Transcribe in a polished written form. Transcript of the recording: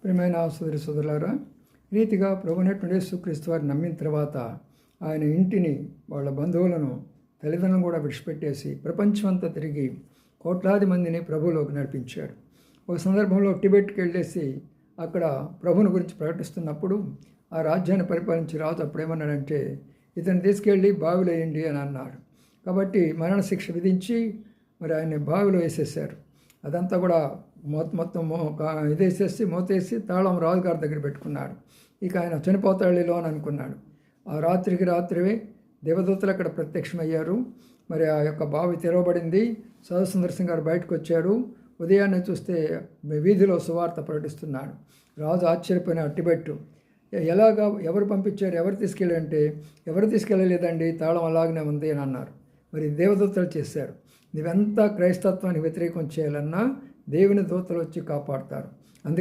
ప్రియమైన సోదరి సోదరులారా, రీతిగా ప్రభునైనటువంటి యేసుక్రీస్తు వారిని నమ్మిన తర్వాత ఆయన ఇంటిని, వాళ్ళ బంధువులను, తల్లిదండ్రులను కూడా విడిచిపెట్టేసి ప్రపంచమంతా తిరిగి కోట్లాది మందిని ప్రభువులోకి నడిపించాడు. ఒక సందర్భంలో టిబెట్కి వెళ్ళేసి అక్కడ ప్రభుని గురించి ప్రకటిస్తున్నప్పుడు ఆ రాజ్యాన్ని పరిపాలించి రాజు అప్పుడేమన్నాడంటే, ఇతను తీసుకెళ్ళి బావిలో వేయండి అని అన్నాడు. కాబట్టి మరణశిక్ష విధించి మరి ఆయన్ని బావిలో వేసేసారు. అదంతా కూడా మొత్తం ఇదేసేసి మూతేసి తాళం రాజుగారి దగ్గర పెట్టుకున్నాడు. ఇక ఆయన చనిపోతాడులో అని అనుకున్నాడు. ఆ రాత్రికి రాత్రివే దేవదూతలు అక్కడ ప్రత్యక్షమయ్యారు. మరి ఆ యొక్క బావి తెరవబడింది. సర్వసుందర్ సింగ్ గారు బయటకు వచ్చాడు. ఉదయాన్నే చూస్తే వీధిలో సువార్త ప్రకటిస్తున్నాడు. రాజు ఆశ్చర్యపోయిన టిబెట్ ఎలాగా, ఎవరు పంపించారు, ఎవరు తీసుకెళ్ళంటే, ఎవరు తీసుకెళ్ళలేదండి, తాళం అలాగనే ఉంది అని అన్నారు. మరి దేవదూతలు చేశారు. నువ్వెంత క్రైస్తత్వానికి వ్యతిరేకం చేయాలన్నా దేవుని దూతలు వచ్చి కాపాడతారు.